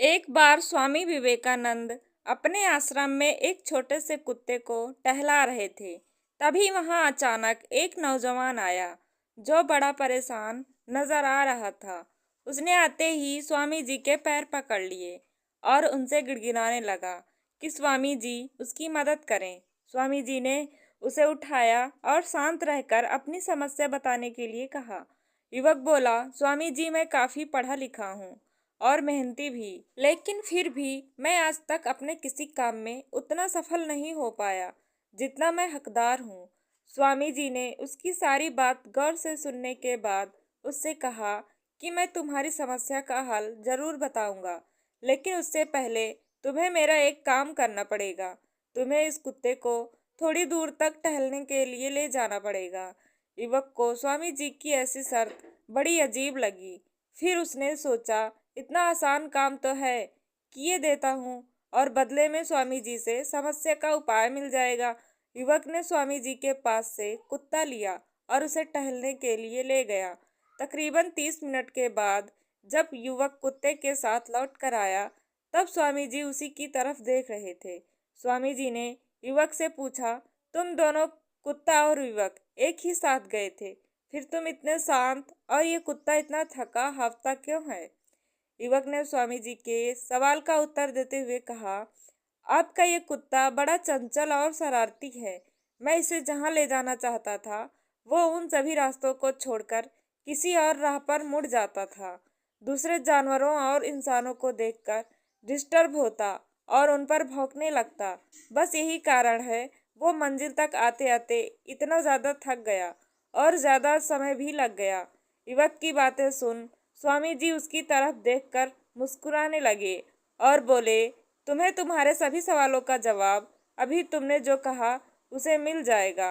एक बार स्वामी विवेकानंद अपने आश्रम में एक छोटे से कुत्ते को टहला रहे थे। तभी वहां अचानक एक नौजवान आया जो बड़ा परेशान नजर आ रहा था। उसने आते ही स्वामी जी के पैर पकड़ लिए और उनसे गिड़गिड़ाने लगा कि स्वामी जी उसकी मदद करें। स्वामी जी ने उसे उठाया और शांत रहकर अपनी समस्या बताने के लिए कहा। युवक बोला, स्वामी जी, मैं काफी पढ़ा लिखा हूँ और मेहनती भी, लेकिन फिर भी मैं आज तक अपने किसी काम में उतना सफल नहीं हो पाया जितना मैं हकदार हूँ। स्वामी जी ने उसकी सारी बात गौर से सुनने के बाद उससे कहा कि मैं तुम्हारी समस्या का हल जरूर बताऊंगा, लेकिन उससे पहले तुम्हें मेरा एक काम करना पड़ेगा। तुम्हें इस कुत्ते को थोड़ी दूर तक टहलने के लिए ले जाना पड़ेगा। युवक को स्वामी जी की ऐसी शर्त बड़ी अजीब लगी। फिर उसने सोचा, इतना आसान काम तो है, किए देता हूँ और बदले में स्वामी जी से समस्या का उपाय मिल जाएगा। युवक ने स्वामी जी के पास से कुत्ता लिया और उसे टहलने के लिए ले गया। तकरीबन 30 मिनट के बाद जब युवक कुत्ते के साथ लौट कर आया, तब स्वामी जी उसी की तरफ देख रहे थे। स्वामी जी ने युवक से पूछा, तुम दोनों, कुत्ता और युवक, एक ही साथ गए थे, फिर तुम इतने शांत और ये कुत्ता इतना थका हाफता क्यों है? युवक ने स्वामी जी के सवाल का उत्तर देते हुए कहा, आपका ये कुत्ता बड़ा चंचल और शरारती है। मैं इसे जहाँ ले जाना चाहता था वो उन सभी रास्तों को छोड़कर किसी और राह पर मुड़ जाता था। दूसरे जानवरों और इंसानों को देखकर डिस्टर्ब होता और उन पर भौंकने लगता। बस यही कारण है वो मंजिल तक आते आते इतना ज्यादा थक गया और ज्यादा समय भी लग गया। युवक की बातें सुन स्वामी जी उसकी तरफ देखकर मुस्कुराने लगे और बोले, तुम्हें तुम्हारे सभी सवालों का जवाब अभी तुमने जो कहा उसे मिल जाएगा।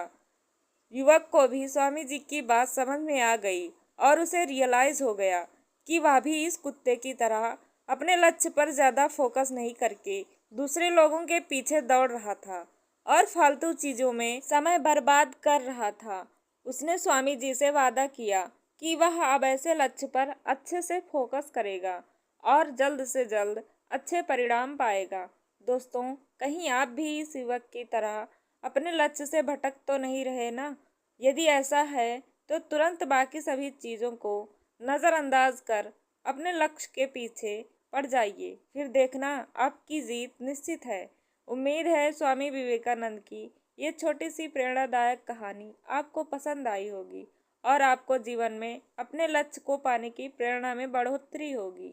युवक को भी स्वामी जी की बात समझ में आ गई और उसे रियलाइज हो गया कि वह भी इस कुत्ते की तरह अपने लक्ष्य पर ज्यादा फोकस नहीं करके दूसरे लोगों के पीछे दौड़ रहा था और फालतू चीजों में समय बर्बाद कर रहा था। उसने स्वामी जी से वादा किया कि वह अब ऐसे लक्ष्य पर अच्छे से फोकस करेगा और जल्द से जल्द अच्छे परिणाम पाएगा। दोस्तों, कहीं आप भी इस युवक की तरह अपने लक्ष्य से भटक तो नहीं रहे ना? यदि ऐसा है तो तुरंत बाकी सभी चीज़ों को नज़रअंदाज कर अपने लक्ष्य के पीछे पड़ जाइए। फिर देखना, आपकी जीत निश्चित है। उम्मीद है स्वामी विवेकानंद की ये छोटी सी प्रेरणादायक कहानी आपको पसंद आई होगी और आपको जीवन में अपने लक्ष्य को पाने की प्रेरणा में बढ़ोतरी होगी।